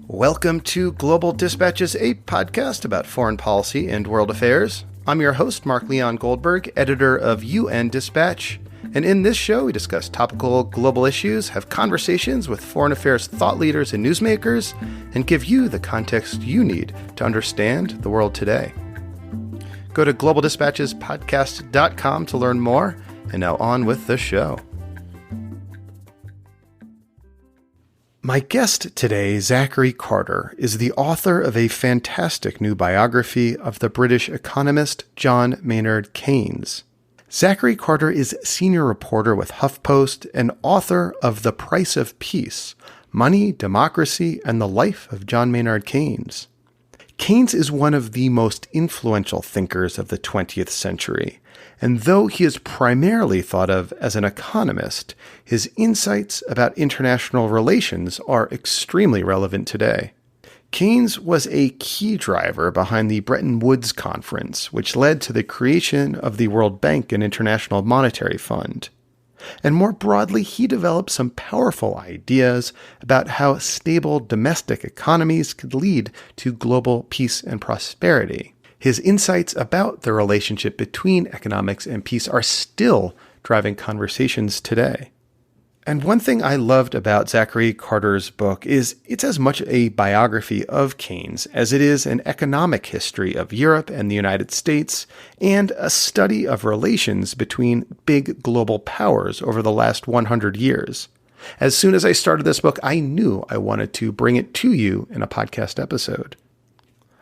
Welcome to Global Dispatches, a podcast about foreign policy and world affairs. I'm your host, Mark Leon Goldberg, editor of UN Dispatch. And in this show, we discuss topical global issues, have conversations with foreign affairs thought leaders and newsmakers, and give you the context you need to understand the world today. Go to globaldispatchespodcast.com to learn more. And now on with the show. My guest today, Zachary Carter, is the author of a fantastic new biography of the British economist John Maynard Keynes. Zachary Carter is senior reporter with HuffPost and author of The Price of Peace, Money, Democracy, and the Life of John Maynard Keynes. Keynes is one of the most influential thinkers of the 20th century, and though he is primarily thought of as an economist, his insights about international relations are extremely relevant today. Keynes was a key driver behind the Bretton Woods Conference, which led to the creation of the World Bank and International Monetary Fund. And more broadly, he developed some powerful ideas about how stable domestic economies could lead to global peace and prosperity. His insights about the relationship between economics and peace are still driving conversations today. And one thing I loved about Zachary Carter's book is it's as much a biography of Keynes as it is an economic history of Europe and the United States and a study of relations between big global powers over the last 100 years. As soon as I started this book, I knew I wanted to bring it to you in a podcast episode.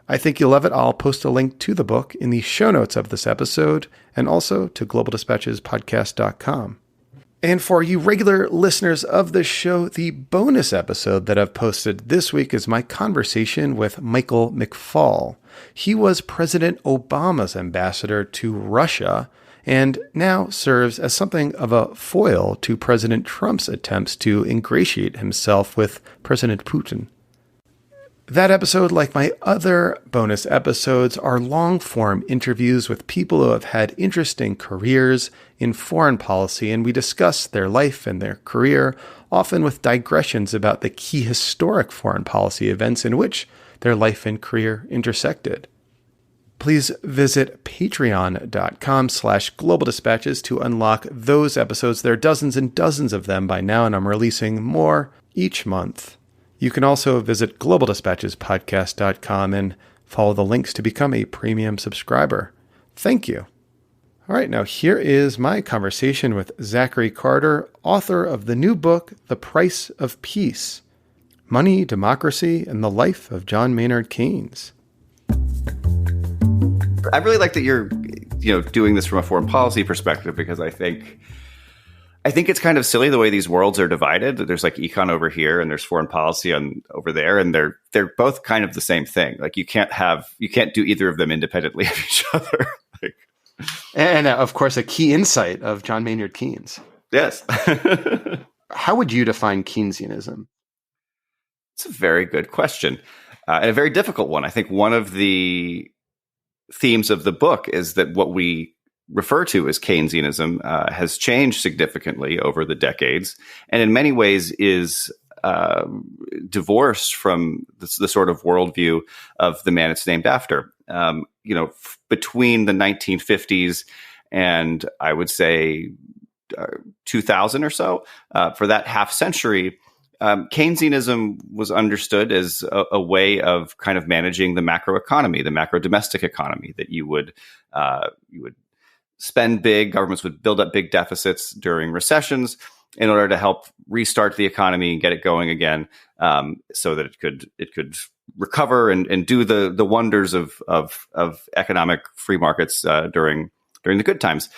I think you'll love it. I'll post a link to the book in the show notes of this episode and also to globaldispatchespodcast.com. And for you regular listeners of the show, the bonus episode that I've posted this week is my conversation with Michael McFaul. He was President Obama's ambassador to Russia and now serves as something of a foil to President Trump's attempts to ingratiate himself with President Putin. That episode, like my other bonus episodes, are long-form interviews with people who have had interesting careers in foreign policy, and we discuss their life and their career, often with digressions about the key historic foreign policy events in which their life and career intersected. Please visit patreon.com/globaldispatches to unlock those episodes. There are dozens and dozens of them by now, and I'm releasing more each month. You can also visit globaldispatchespodcast.com and follow the links to become a premium subscriber. Thank you. All right, now here is my conversation with Zachary Carter, author of the new book, The Price of Peace, Money, Democracy, and the Life of John Maynard Keynes. I really like that you're, doing this from a foreign policy perspective, because I think it's kind of silly the way these worlds are divided. There's like econ over here and there's foreign policy over there, and they're both kind of the same thing. Like you can't do either of them independently of each other. And of course, a key insight of John Maynard Keynes. Yes. How would you define Keynesianism? It's a very good question, and a very difficult one. I think one of the themes of the book is that what we refer to as Keynesianism has changed significantly over the decades, and in many ways is divorced from the sort of worldview of the man it's named after. Between the 1950s and I would say 2000 or so, for that half century, Keynesianism was understood as a way of kind of managing the macroeconomy, the macro domestic economy, that you would spend big, governments would build up big deficits during recessions in order to help restart the economy and get it going again, so that it could recover and do the wonders of economic free markets during the good times.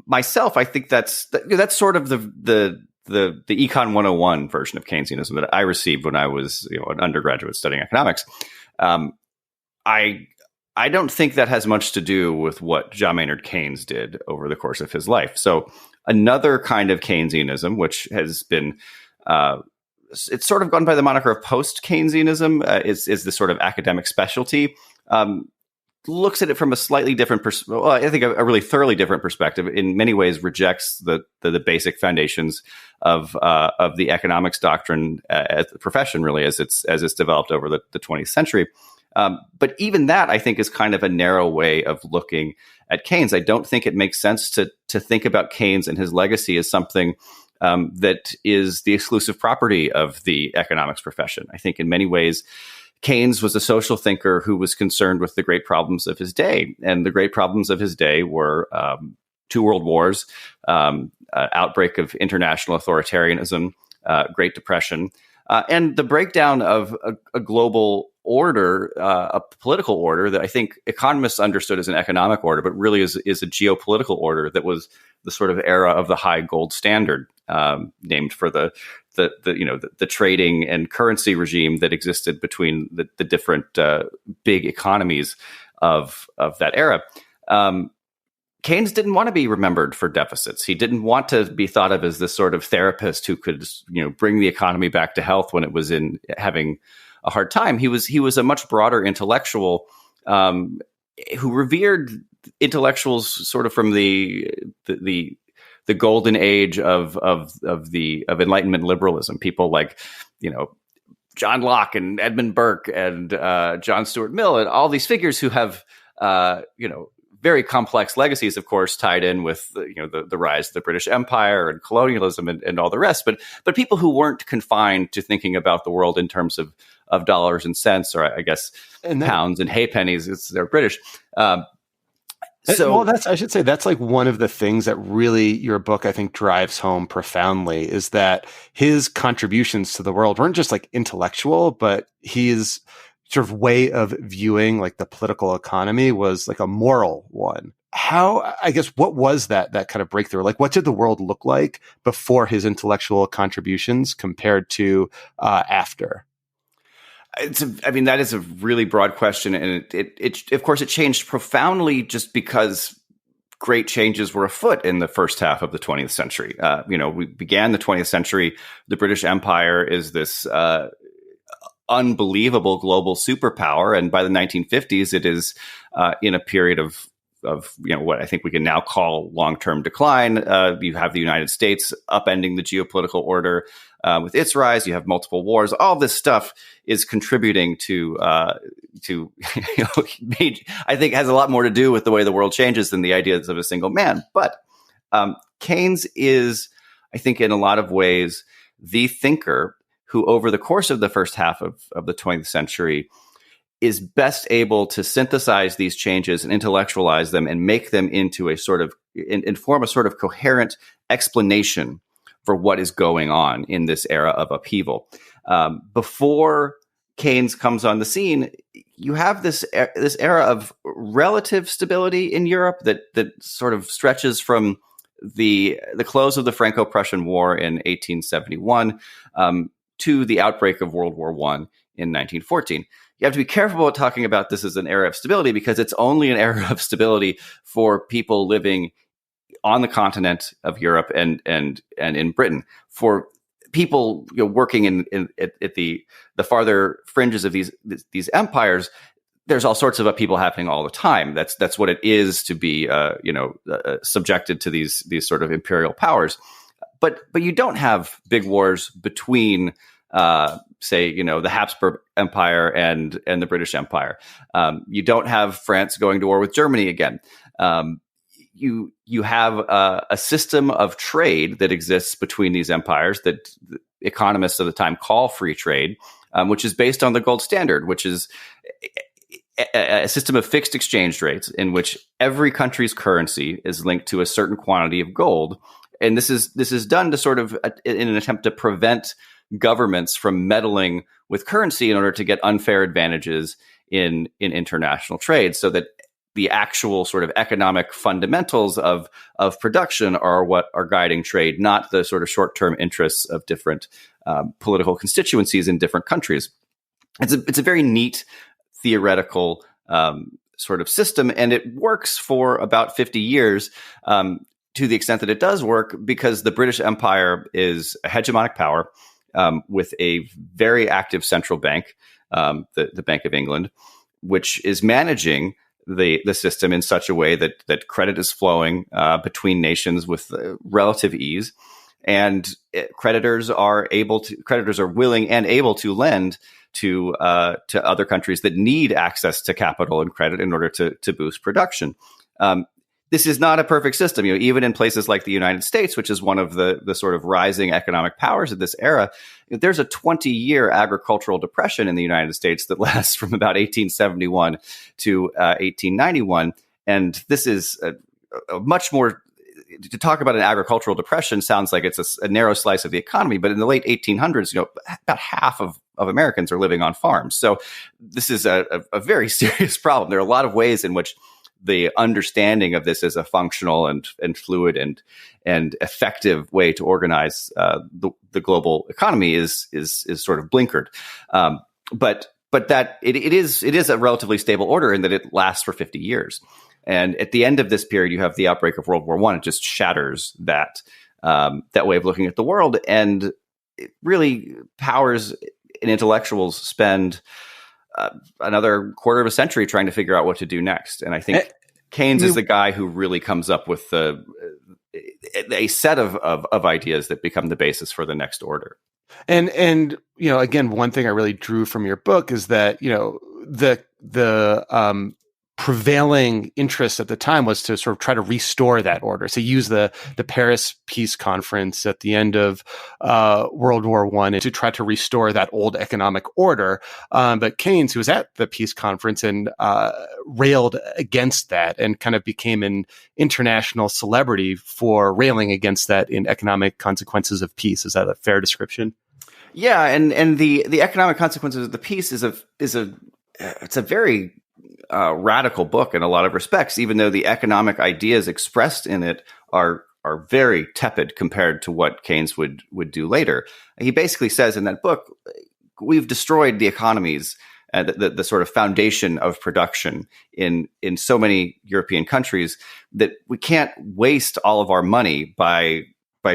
Myself, I think that's sort of the Econ 101 version of Keynesianism that I received when I was an undergraduate studying economics. I don't think that has much to do with what John Maynard Keynes did over the course of his life. So another kind of Keynesianism, which has been, it's sort of gone by the moniker of post-Keynesianism, is the sort of academic specialty. looks at it from a slightly different well, I think a really thoroughly different perspective. In many ways, rejects the basic foundations of the economics doctrine as the profession, really, as it's developed over the 20th century. But even that, I think, is kind of a narrow way of looking at Keynes. I don't think it makes sense to think about Keynes and his legacy as something that is the exclusive property of the economics profession. I think in many ways, Keynes was a social thinker who was concerned with the great problems of his day. And the great problems of his day were two world wars, outbreak of international authoritarianism, Great Depression, and the breakdown of a global order, a political order that I think economists understood as an economic order, but really is a geopolitical order that was the sort of era of the high gold standard, named for the trading and currency regime that existed between the different big economies of that era. Keynes didn't want to be remembered for deficits. He didn't want to be thought of as this sort of therapist who could, bring the economy back to health when it was having a hard time. He was a much broader intellectual who revered intellectuals sort of from the golden age of Enlightenment liberalism. People like, John Locke and Edmund Burke and John Stuart Mill and all these figures who have very complex legacies, of course, tied in with the rise of the British Empire and colonialism and all the rest. But people who weren't confined to thinking about the world in terms of dollars and cents, or I guess pounds and halfpennies. They're British. I should say that's like one of the things that really your book, I think, drives home profoundly, is that his contributions to the world weren't just like intellectual, but his sort of way of viewing like the political economy was like a moral one. What was that kind of breakthrough? Like, what did the world look like before his intellectual contributions compared to after? That is a really broad question. And it of course, it changed profoundly just because great changes were afoot in the first half of the 20th century. We began the 20th century. The British Empire is this unbelievable global superpower. And by the 1950s, it is in a period of what I think we can now call long-term decline. You have the United States upending the geopolitical order with its rise. You have multiple wars. All this stuff is contributing to I think has a lot more to do with the way the world changes than the ideas of a single man. But Keynes is, I think, in a lot of ways, the thinker who, over the course of the first half of the 20th century, is best able to synthesize these changes and intellectualize them and make them into a sort of, and form a sort of coherent explanation for what is going on in this era of upheaval. Before Keynes comes on the scene, you have this era of relative stability in Europe that sort of stretches from the close of the Franco-Prussian War in 1871 to the outbreak of World War I in 1914. You have to be careful about talking about this as an era of stability, because it's only an era of stability for people living on the continent of Europe and in Britain. For people working at the farther fringes of these empires, there's all sorts of upheaval happening all the time. That's what it is to be subjected to these sort of imperial powers. But you don't have big wars between say, the Habsburg Empire and the British Empire. You don't have France going to war with Germany again. You have a system of trade that exists between these empires that economists of the time call free trade, which is based on the gold standard, which is a system of fixed exchange rates in which every country's currency is linked to a certain quantity of gold. And this is done to sort of in an attempt to prevent governments from meddling with currency in order to get unfair advantages in international trade, so that the actual sort of economic fundamentals of production are what are guiding trade, not the sort of short-term interests of different political constituencies in different countries. It's a very neat theoretical sort of system, and it works for about 50 years. To the extent that it does work, because the British Empire is a hegemonic power with a very active central bank, the Bank of England, which is managing the system in such a way that credit is flowing between nations with relative ease, and creditors are willing and able to lend to other countries that need access to capital and credit in order to boost production. This is not a perfect system. Even in places like the United States, which is one of the sort of rising economic powers of this era, there's a 20-year agricultural depression in the United States that lasts from about 1871 to 1891. And this is a much more, to talk about an agricultural depression sounds like it's a narrow slice of the economy, but in the late 1800s, about half of Americans are living on farms. So this is a very serious problem. There are a lot of ways in which the understanding of this as a functional and fluid and effective way to organize the global economy is sort of blinkered. But that it is a relatively stable order in that it lasts for 50 years. And at the end of this period, you have the outbreak of World War I. It just shatters that way of looking at the world, and it really powers and intellectuals spend another quarter of a century trying to figure out what to do next. And I think Keynes is the guy who really comes up with a set of ideas that become the basis for the next order. And again, one thing I really drew from your book is that the prevailing interest at the time was to sort of try to restore that order. So use the Paris Peace Conference at the end of World War I to try to restore that old economic order. But Keynes, who was at the Peace Conference and railed against that and kind of became an international celebrity for railing against that in Economic Consequences of Peace. Is that a fair description? Yeah, and the economic consequences of the peace is a very radical book in a lot of respects, even though the economic ideas expressed in it are very tepid compared to what Keynes would do later. He basically says in that book, we've destroyed the economies, the sort of foundation of production in so many European countries that we can't waste all of our money by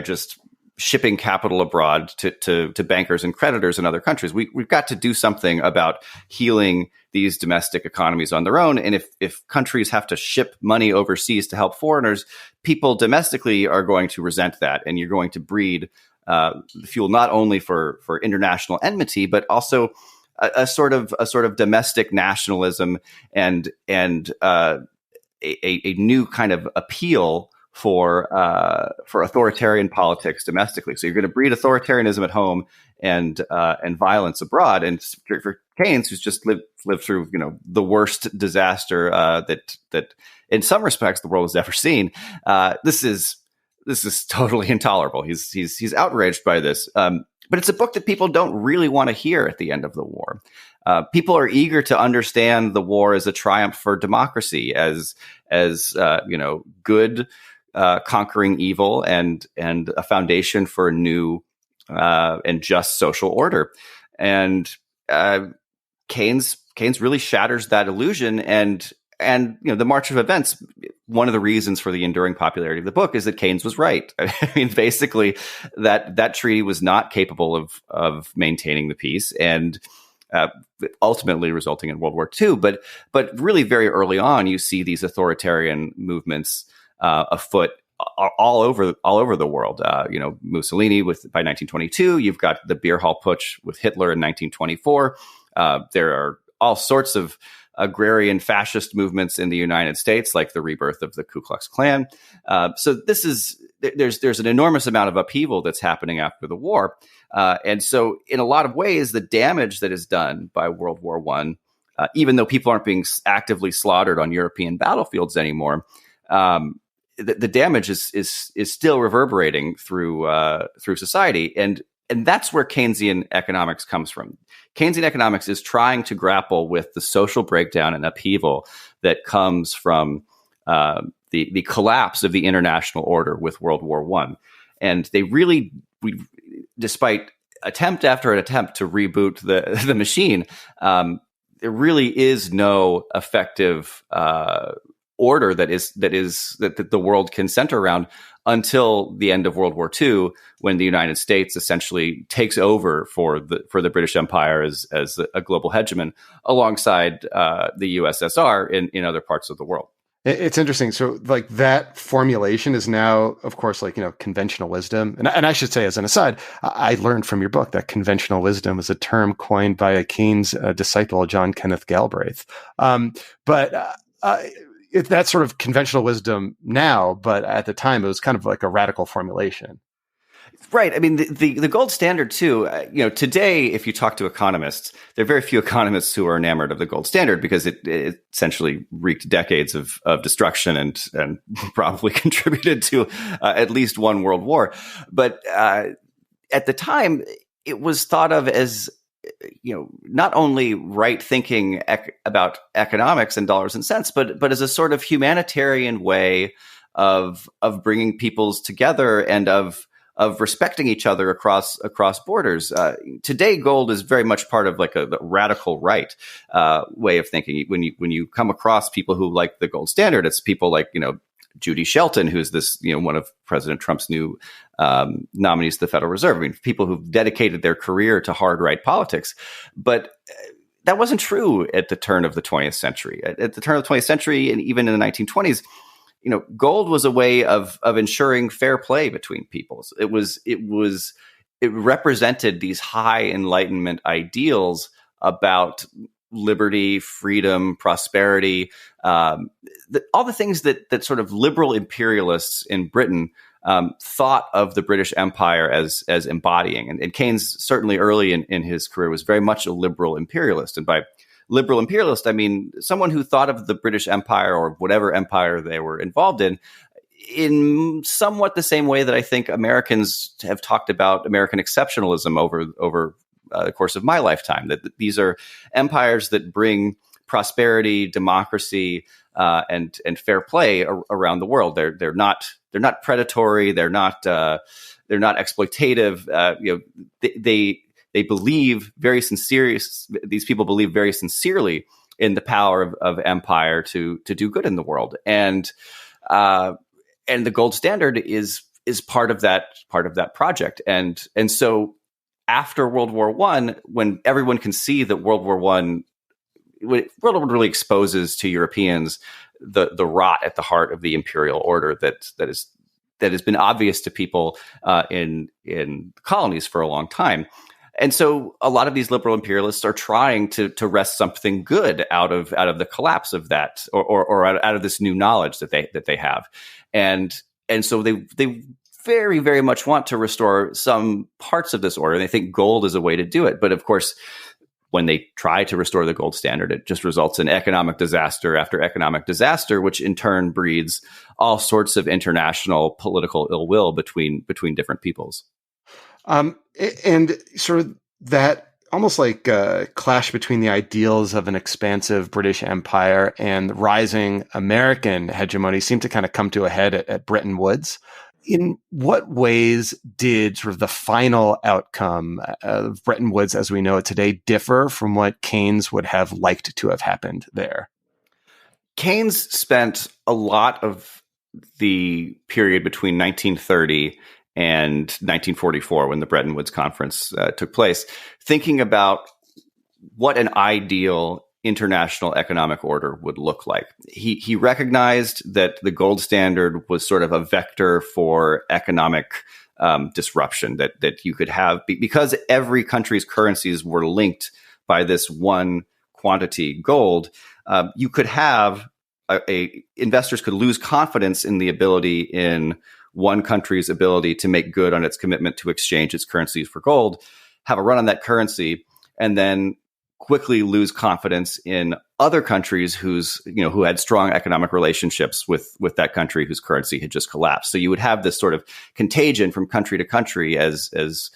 just shipping capital abroad to bankers and creditors in other countries. We've got to do something about healing these domestic economies on their own. And if countries have to ship money overseas to help foreigners, people domestically are going to resent that. And you're going to breed fuel not only for international enmity, but also a sort of domestic nationalism and a new kind of appeal for authoritarian politics domestically. So you're going to breed authoritarianism at home and violence abroad. And for Keynes, who's just lived through the worst disaster that in some respects the world has ever seen, this is totally intolerable. He's outraged by this. But it's a book that people don't really want to hear at the end of the war. People are eager to understand the war as a triumph for democracy, as good conquering evil and a foundation for a new and just social order. And Keynes really shatters that illusion. And the march of events, one of the reasons for the enduring popularity of the book is that Keynes was right. I mean, basically, that treaty was not capable of maintaining the peace, and ultimately resulting in World War II. But really, very early on, you see these authoritarian movements afoot all over the world. Mussolini by 1922. You've got the beer hall putsch with Hitler in 1924. There are all sorts of agrarian fascist movements in the United States, like the rebirth of the Ku Klux Klan. So there's an enormous amount of upheaval that's happening after the war. And so in a lot of ways, the damage that is done by World War I, even though people aren't being actively slaughtered on European battlefields anymore, the damage is still reverberating through society. And that's where Keynesian economics comes from. Keynesian economics is trying to grapple with the social breakdown and upheaval that comes from the collapse of the international order with World War I. And despite attempt after an attempt to reboot the machine, there really is no effective order that the world can center around until the end of World War II, when the United States essentially takes over for the British Empire as a global hegemon alongside the USSR in other parts of the world. It's interesting. So like that formulation is now, of course, like, conventional wisdom. And I should say, as an aside, I learned from your book that conventional wisdom is a term coined by a Keynes disciple, John Kenneth Galbraith. That's sort of conventional wisdom now, but at the time it was kind of like a radical formulation. Right. I mean, the gold standard too, today, if you talk to economists, there are very few economists who are enamored of the gold standard because it essentially wreaked decades of destruction and probably contributed to at least one world war. But at the time, it was thought of as, not only right thinking about economics and dollars and cents, but as a sort of humanitarian way of bringing peoples together and of respecting each other across borders. Today, gold is very much part of like a radical right way of thinking. When you come across people who like the gold standard, it's people like Judy Shelton, who's this one of President Trump's new nominees to the Federal Reserve. I mean, people who've dedicated their career to hard right politics, but that wasn't true at the turn of the 20th century. At the turn of the 20th century, and even in the 1920s. Gold was a way of ensuring fair play between peoples. It represented these high Enlightenment ideals about liberty, freedom, prosperity, all the things that sort of liberal imperialists in Britain thought of the British Empire as embodying. And Keynes, certainly early in his career, was very much a liberal imperialist. And by liberal imperialist, I mean someone who thought of the British Empire or whatever empire they were involved in somewhat the same way that I think Americans have talked about American exceptionalism over the course of my lifetime. That these are empires that bring prosperity, democracy, and fair play around the world. They're not predatory. They're not exploitative. They believe very sincerely. These people believe very sincerely in the power of empire to do good in the world, and the gold standard is part of that project. And so after World War I, when everyone can see that World War War really exposes to Europeans the rot at the heart of the imperial order that has been obvious to people in colonies for a long time. And so a lot of these liberal imperialists are trying to wrest something good out of the collapse of that, or out of this new knowledge that they have. And so they very, very much want to restore some parts of this order. And they think gold is a way to do it. But of course, when they try to restore the gold standard, it just results in economic disaster after economic disaster, which in turn breeds all sorts of international political ill will between different peoples. And sort of that almost like a clash between the ideals of an expansive British Empire and rising American hegemony seemed to kind of come to a head at Bretton Woods. In what ways did sort of the final outcome of Bretton Woods as we know it today differ from what Keynes would have liked to have happened there? Keynes spent a lot of the period between 1930 and 1944, when the Bretton Woods Conference took place, thinking about what an ideal international economic order would look like. He recognized that the gold standard was sort of a vector for economic disruption that you could have, because every country's currencies were linked by this one quantity, gold. You could have investors could lose confidence in the ability in one country's ability to make good on its commitment to exchange its currencies for gold, have a run on that currency, and then quickly lose confidence in other countries who had strong economic relationships with that country whose currency had just collapsed. So you would have this sort of contagion from country to country as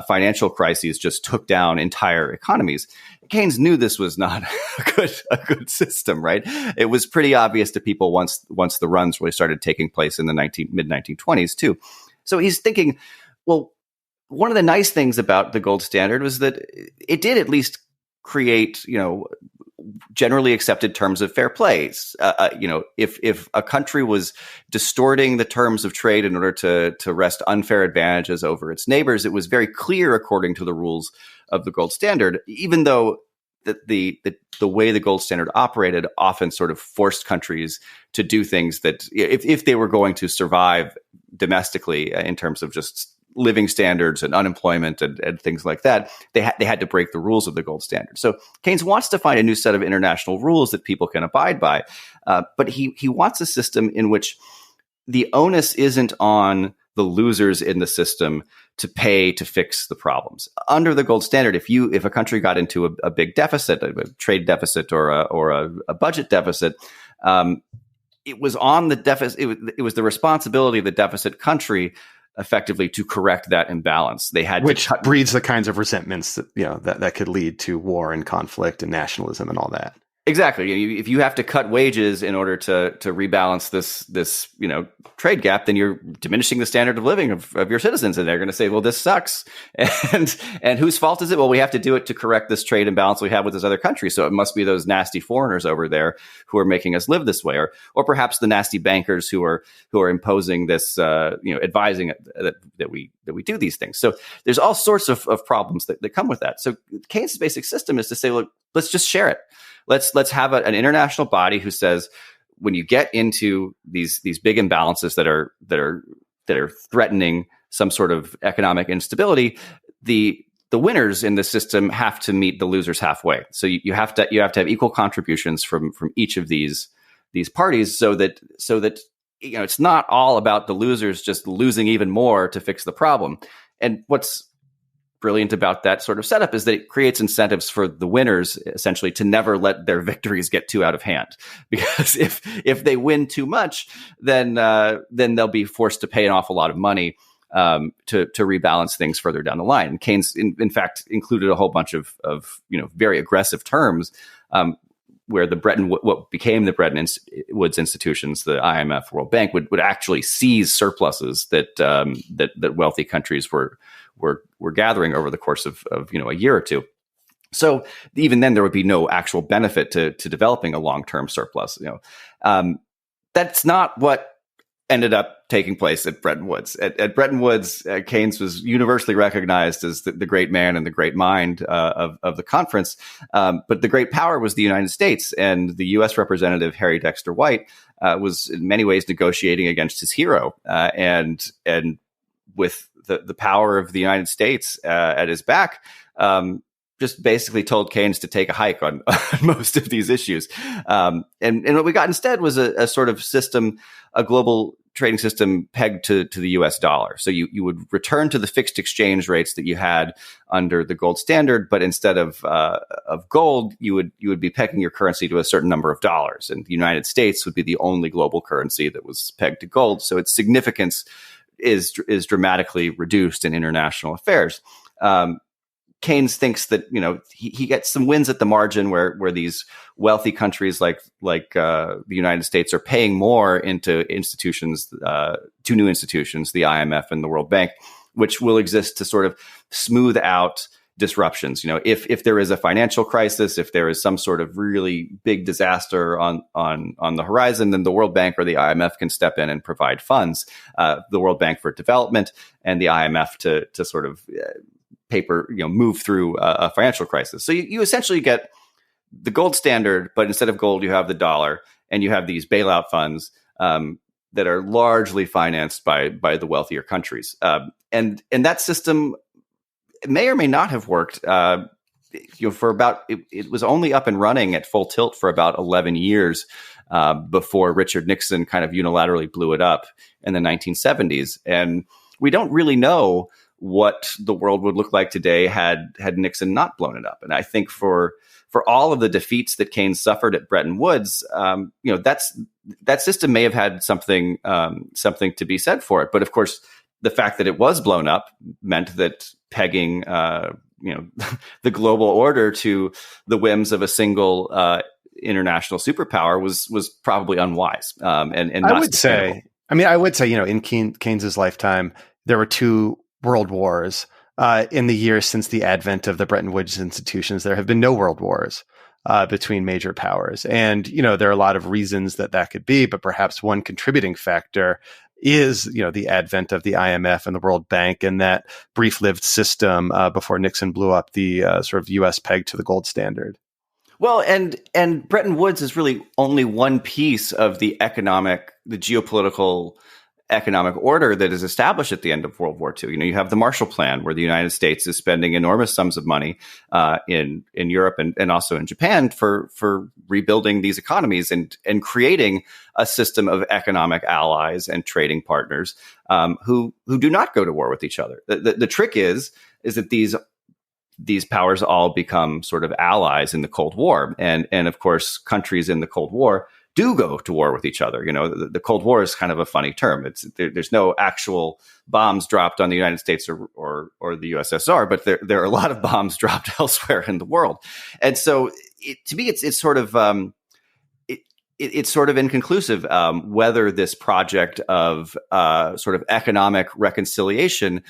financial crises just took down entire economies. Keynes knew this was not a good system, right? It was pretty obvious to people once the runs really started taking place in the mid 1920s too. So he's thinking, well, one of the nice things about the gold standard was that it did at least create, generally accepted terms of fair play. If a country was distorting the terms of trade in order to wrest unfair advantages over its neighbors, it was very clear according to the rules of the gold standard, even though the way the gold standard operated often sort of forced countries to do things that if they were going to survive domestically in terms of just living standards and unemployment and things like that, they had to break the rules of the gold standard. So Keynes wants to find a new set of international rules that people can abide by. But he wants a system in which the onus isn't on the losers in the system to pay to fix the problems. Under the gold standard, if a country got into a big deficit, a trade deficit or a budget deficit, it was on the deficit. It was the responsibility of the deficit country effectively to correct that imbalance. They had which breeds the kinds of resentments that could lead to war and conflict and nationalism and all that. Exactly. If you have to cut wages in order to rebalance this trade gap, then you're diminishing the standard of living of your citizens, and they're going to say, "Well, this sucks." And whose fault is it? Well, we have to do it to correct this trade imbalance we have with this other country. So it must be those nasty foreigners over there who are making us live this way, or perhaps the nasty bankers who are imposing this, advising that we do these things. So there's all sorts of problems that come with that. So Keynes' basic system is to say, look, let's just share it. Let's have an international body who says, when you get into these big imbalances that are threatening some sort of economic instability, the winners in the system have to meet the losers halfway. So you have to have equal contributions from each of these parties, so that it's not all about the losers just losing even more to fix the problem. And what's brilliant about that sort of setup is that it creates incentives for the winners essentially to never let their victories get too out of hand, because if they win too much, then they'll be forced to pay an awful lot of money to rebalance things further down the line. And Keynes, in fact, included a whole bunch of very aggressive terms where what became the Bretton Woods institutions, the IMF, World Bank, would actually seize surpluses that wealthy countries were gathering over the course of a year or two. So even then, there would be no actual benefit to developing a long-term surplus. That's not what ended up taking place at Bretton Woods. At Bretton Woods, Keynes was universally recognized as the great man and the great mind of the conference. But the great power was the United States, and the U.S. representative Harry Dexter White was in many ways negotiating against his hero, and with the power of the United States at his back, just basically told Keynes to take a hike on most of these issues. And what we got instead was a sort of system, a global trading system pegged to the US dollar. So you would return to the fixed exchange rates that you had under the gold standard, but instead of gold, you would be pegging your currency to a certain number of dollars. And the United States would be the only global currency that was pegged to gold. So its significance is dramatically reduced in international affairs. Keynes thinks that he gets some wins at the margin where these wealthy countries like the United States are paying more into institutions, two new institutions, the IMF and the World Bank, which will exist to sort of smooth out disruptions. If there is a financial crisis, if there is some sort of really big disaster on the horizon, then the World Bank or the IMF can step in and provide funds. The World Bank for development and the IMF to sort of move through a financial crisis. So you essentially get the gold standard, but instead of gold, you have the dollar, and you have these bailout funds that are largely financed by the wealthier countries. And that system may or may not have worked. For about it was only up and running at full tilt for about 11 years before Richard Nixon kind of unilaterally blew it up in the 1970s. And we don't really know what the world would look like today had Nixon not blown it up. And I think for all of the defeats that Keynes suffered at Bretton Woods, that system may have had something to be said for it. But of course, the fact that it was blown up meant that pegging the global order to the whims of a single international superpower was probably unwise. And not I would say, in Keynes's lifetime, there were two world wars. In the years since the advent of the Bretton Woods institutions, there have been no world wars. between major powers. And, there are a lot of reasons that could be, but perhaps one contributing factor is, the advent of the IMF and the World Bank and that brief-lived system before Nixon blew up the sort of U.S. peg to the gold standard. Well, and Bretton Woods is really only one piece of the geopolitical economic order that is established at the end of World War II. You have the Marshall Plan, where the United States is spending enormous sums of money in Europe and also in Japan for rebuilding these economies and creating a system of economic allies and trading partners who do not go to war with each other. The trick is that these powers all become sort of allies in the Cold War, and of course countries in the Cold War do go to war with each other. The Cold War is kind of a funny term. There's no actual bombs dropped on the United States or the USSR, but there are a lot of bombs dropped elsewhere in the world. And so, to me, it's sort of it's sort of inconclusive whether this project of sort of economic reconciliation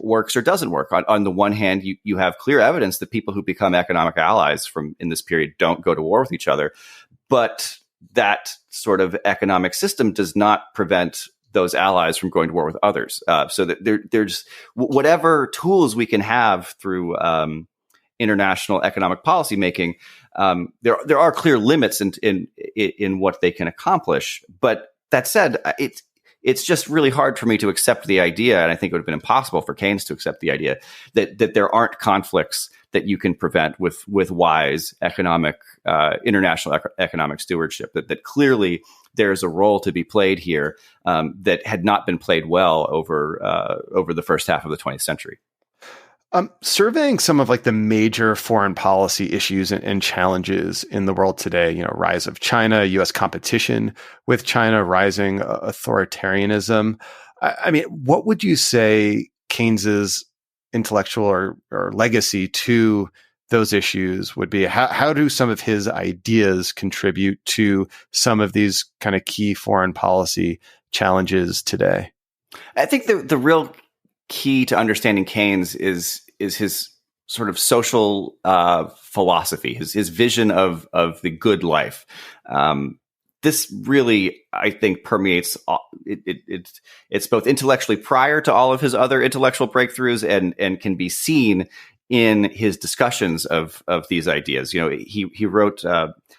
works or doesn't work. On the one hand, you have clear evidence that people who become economic allies in this period don't go to war with each other, but that sort of economic system does not prevent those allies from going to war with others. So that there's whatever tools we can have through international economic policy making. There are clear limits in what they can accomplish. But that said, it's just really hard for me to accept the idea, and I think it would have been impossible for Keynes to accept the idea that there aren't conflicts that you can prevent with wise international economic stewardship. That clearly there's a role to be played here that had not been played well over the first half of the 20th century. Surveying some of the major foreign policy issues and challenges in the world today, rise of China, U.S. competition with China, rising authoritarianism. I mean, what would you say Keynes's intellectual or legacy to those issues would be? How do some of his ideas contribute to some of these kind of key foreign policy challenges today? I think the real key to understanding Keynes is his sort of social philosophy, his vision of the good life. This really, I think, permeates it's both intellectually prior to all of his other intellectual breakthroughs and can be seen in his discussions of these ideas. He wrote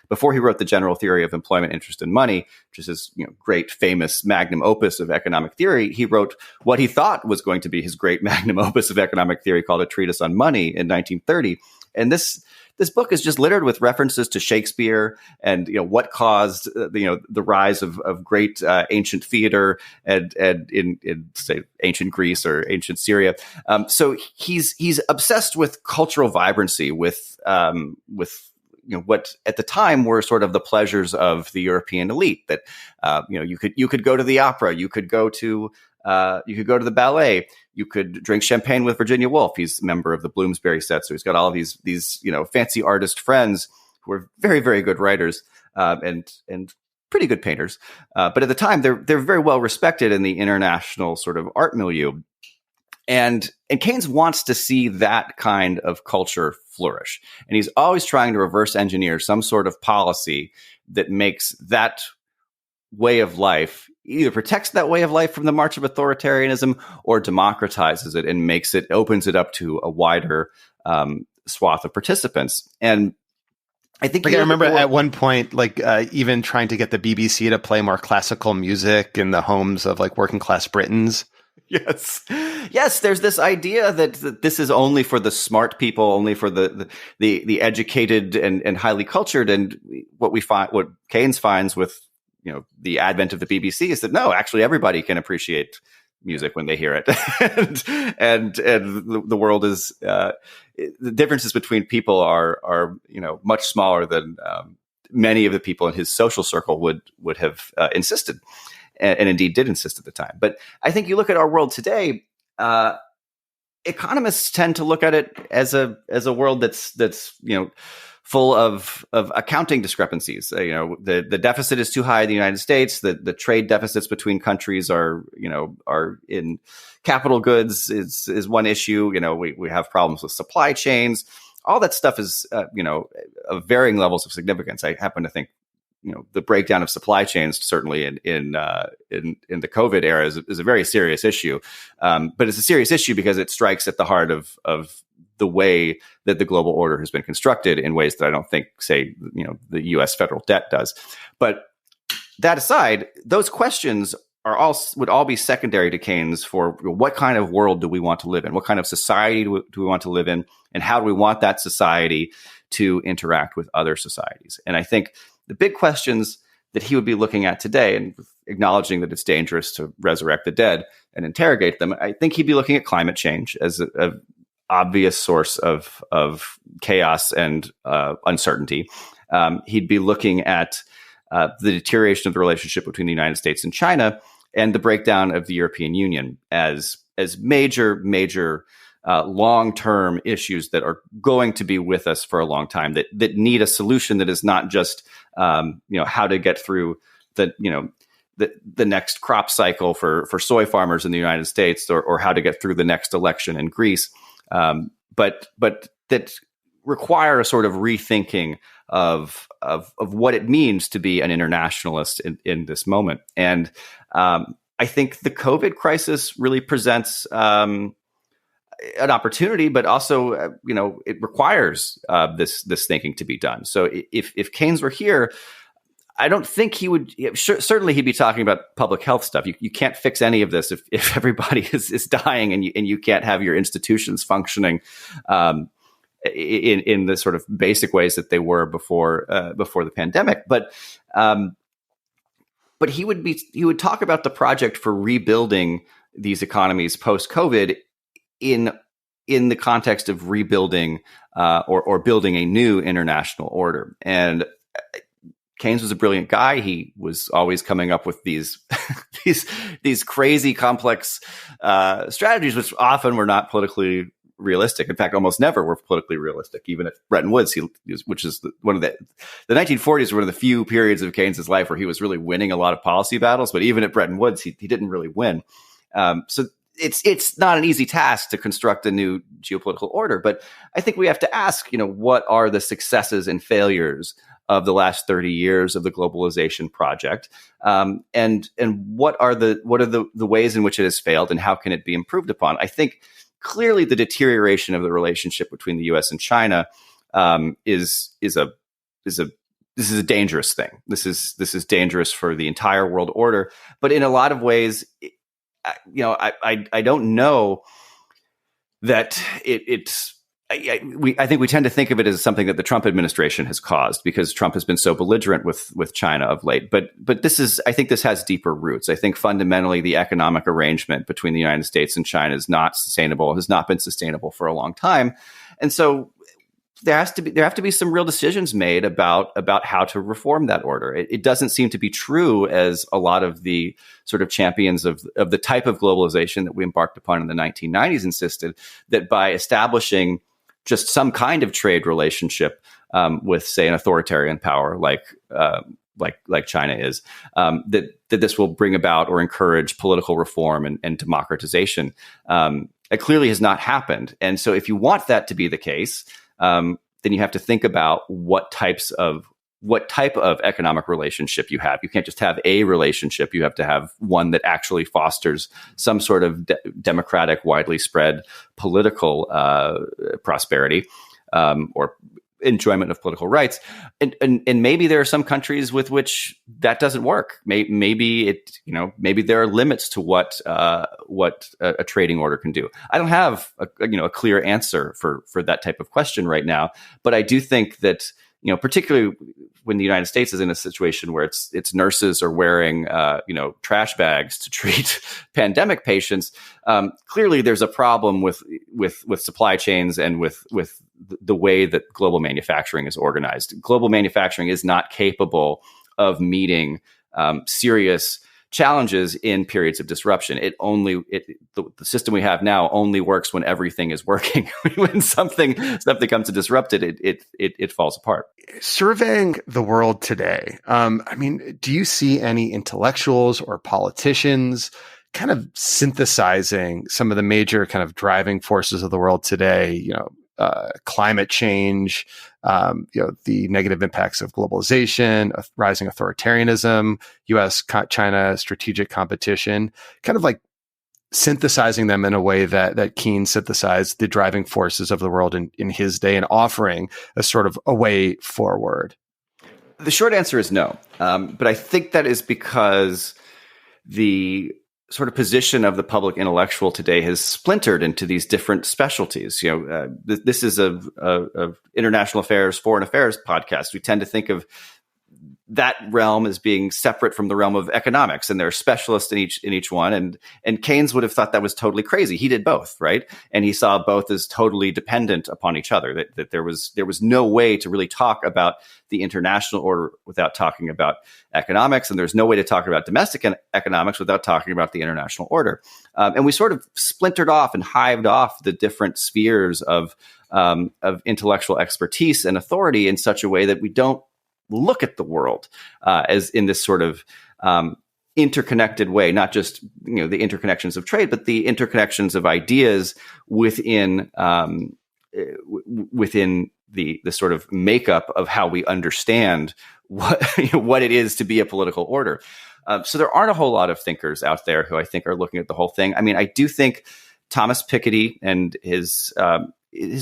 before he wrote the General Theory of Employment, Interest, and Money, which is his great famous magnum opus of economic theory. He wrote what he thought was going to be his great magnum opus of economic theory, called A Treatise on Money, in 1930. And this book is just littered with references to Shakespeare and what caused the rise of great ancient theater and in say ancient Greece or ancient Syria. So he's obsessed with cultural vibrancy, with what at the time were sort of the pleasures of the European elite. That you could go to the opera, you could go to the ballet, you could drink champagne with Virginia Woolf. He's a member of the Bloomsbury set, so he's got all of these fancy artist friends who are very, very good writers and pretty good painters. But at the time, they're very well respected in the international sort of art milieu. And Keynes wants to see that kind of culture flourish. And he's always trying to reverse engineer some sort of policy that makes that way of life, either protects that way of life from the march of authoritarianism or democratizes it and opens it up to a wider swath of participants. And I think I remember at one point, even trying to get the BBC to play more classical music in the homes of working class Britons. Yes. There's this idea that this is only for the smart people, only for the educated and highly cultured. And what Keynes finds with the advent of the BBC is that no, actually everybody can appreciate music when they hear it, and the world is the differences between people are much smaller than many of the people in his social circle would have insisted. And indeed did insist at the time. But I think you look at our world today, economists tend to look at it as a world that's full of accounting discrepancies. The deficit is too high in the United States. The trade deficits between countries are in capital goods is one issue. We have problems with supply chains. all that stuff is, of varying levels of significance. I happen to think, the breakdown of supply chains certainly in the COVID era is a very serious issue. But it's a serious issue because it strikes at the heart of the way that the global order has been constructed in ways that I don't think, say, the U.S. federal debt does. But that aside, those questions would all be secondary to Keynes for what kind of world do we want to live in? What kind of society do we want to live in? And how do we want that society to interact with other societies? And I think the big questions that he would be looking at today, and acknowledging that it's dangerous to resurrect the dead and interrogate them, I think he'd be looking at climate change as a obvious source of chaos and uncertainty. He'd be looking at the deterioration of the relationship between the United States and China, and the breakdown of the European Union as major long-term issues that are going to be with us for a long time, that need a solution that is not just how to get through the next crop cycle for soy farmers in the United States, or how to get through the next election in Greece, but that require a sort of rethinking of what it means to be an internationalist in this moment. And I think the COVID crisis really presents an opportunity, but also, it requires this thinking to be done. So if Keynes were here, I don't think he would. Certainly, he'd be talking about public health stuff. You can't fix any of this if everybody is dying, and you can't have your institutions functioning in the sort of basic ways that they were before the pandemic. But he would talk about the project for rebuilding these economies post-COVID in the context of rebuilding or building a new international order. And Keynes was a brilliant guy. He was always coming up with these these crazy complex strategies, which often were not politically realistic. In fact, almost never were politically realistic. Even at Bretton Woods, which is one of the 1940s were one of the few periods of Keynes's life where he was really winning a lot of policy battles. But even at Bretton Woods, he didn't really win. So it's not an easy task to construct a new geopolitical order. But I think we have to ask, what are the successes and failures of the last 30 years of the globalization project, and what are the ways in which it has failed, and how can it be improved upon? I think clearly the deterioration of the relationship between the U.S. and China is a dangerous thing. This is dangerous for the entire world order. But in a lot of ways, I don't know that it's. I think we tend to think of it as something that the Trump administration has caused, because Trump has been so belligerent with China of late. But I think this has deeper roots. I think fundamentally the economic arrangement between the United States and China is not sustainable, has not been sustainable for a long time. And so there have to be some real decisions made about how to reform that order. It doesn't seem to be true, as a lot of the sort of champions of the type of globalization that we embarked upon in the 1990s insisted, that by establishing just some kind of trade relationship with, say, an authoritarian power like China is, that this will bring about or encourage political reform and democratization. It clearly has not happened. And so if you want that to be the case, then you have to think about what type of economic relationship you have. You can't just have a relationship. You have to have one that actually fosters some sort of democratic, widely spread political prosperity or enjoyment of political rights. And maybe there are some countries with which that doesn't work. Maybe there are limits to what a trading order can do. I don't have a clear answer for that type of question right now, but I do think that, particularly when the United States is in a situation where its nurses are wearing, trash bags to treat pandemic patients, clearly there's a problem with supply chains and with the way that global manufacturing is organized. Global manufacturing is not capable of meeting serious challenges in periods of disruption. The system we have now only works when everything is working. When something comes to disrupt it, it falls apart. Surveying the world today, do you see any intellectuals or politicians kind of synthesizing some of the major kind of driving forces of the world today? climate change, the negative impacts of globalization, rising authoritarianism, U.S.-China strategic competition, kind of like synthesizing them in a way that Keynes synthesized the driving forces of the world in his day and offering a sort of a way forward? The short answer is no. But I think that is because the sort of position of the public intellectual today has splintered into these different specialties. This is a international affairs, foreign affairs podcast. We tend to think of that realm as being separate from the realm of economics, and there are specialists in each one. And Keynes would have thought that was totally crazy. He did both, right? And he saw both as totally dependent upon each other. That there was no way to really talk about the international order without talking about economics, and there's no way to talk about domestic economics without talking about the international order. And we sort of splintered off and hived off the different spheres of intellectual expertise and authority in such a way that we don't look at the world as in this sort of interconnected way, not just the interconnections of trade, but the interconnections of ideas within the sort of makeup of how we understand what it is to be a political order. So there aren't a whole lot of thinkers out there who I think are looking at the whole thing. I mean, I do think Thomas Piketty and his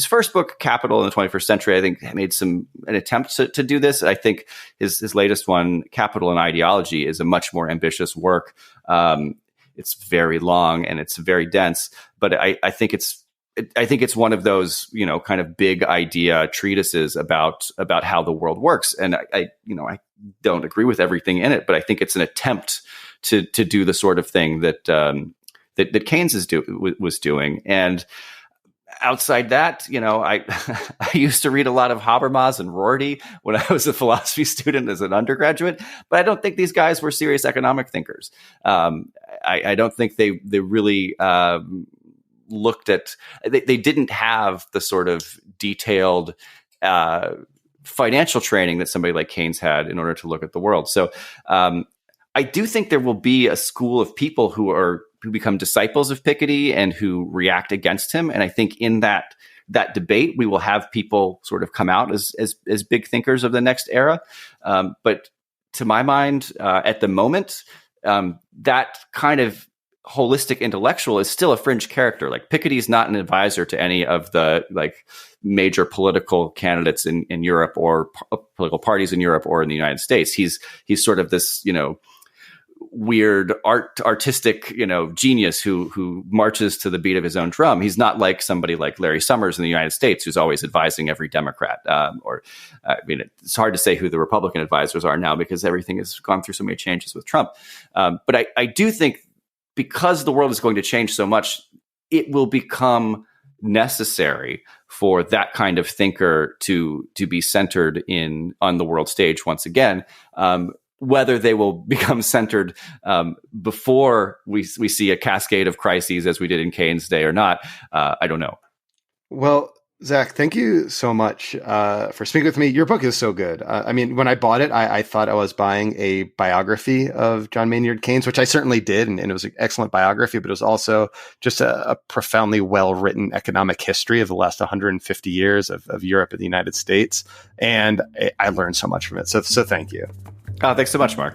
first book, Capital in the 21st Century, I think made an attempt to do this. I think his latest one, Capital and Ideology, is a much more ambitious work. It's very long and it's very dense, but I think it's one of those, kind of big idea treatises about how the world works. And I don't agree with everything in it, but I think it's an attempt to do the sort of thing that Keynes was doing. And outside that, I used to read a lot of Habermas and Rorty when I was a philosophy student as an undergraduate, but I don't think these guys were serious economic thinkers. I don't think they really looked at. They didn't have the sort of detailed financial training that somebody like Keynes had in order to look at the world. So I do think there will be a school of people who become disciples of Piketty and who react against him. And I think in that debate, we will have people sort of come out as big thinkers of the next era. But to my mind, at the moment, that kind of holistic intellectual is still a fringe character. Like Piketty is not an advisor to any of the major political candidates in Europe or political parties in Europe or in the United States. He's sort of this, weird artistic, genius who marches to the beat of his own drum. He's not like somebody like Larry Summers in the United States, who's always advising every Democrat. It's hard to say who the Republican advisors are now because everything has gone through so many changes with Trump. But I do think because the world is going to change so much, it will become necessary for that kind of thinker to be centered on the world stage once again. Whether they will become centered before we see a cascade of crises as we did in Keynes' day or not, I don't know. Well, Zach, thank you so much for speaking with me. Your book is so good. When I bought it, I thought I was buying a biography of John Maynard Keynes, which I certainly did, and it was an excellent biography, but it was also just a profoundly well-written economic history of the last 150 years of Europe and the United States, and I learned so much from it. So thank you. Oh, thanks so much, Mark.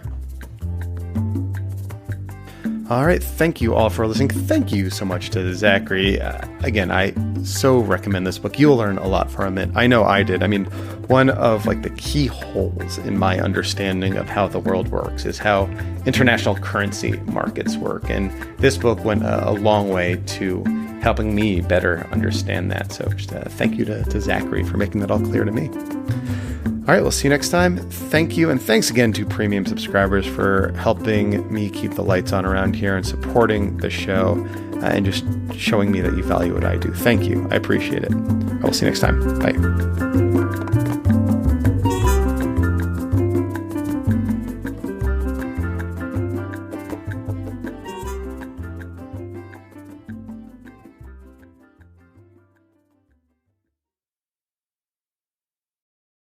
All right. Thank you all for listening. Thank you so much to Zachary. Again, I so recommend this book. You'll learn a lot from it. I know I did. One of the key holes in my understanding of how the world works is how international currency markets work. And this book went a long way to helping me better understand that. So just thank you to Zachary for making that all clear to me. All right, we'll see you next time. Thank you. And thanks again to premium subscribers for helping me keep the lights on around here and supporting the show and just showing me that you value what I do. Thank you. I appreciate it. I will see you next time. Bye.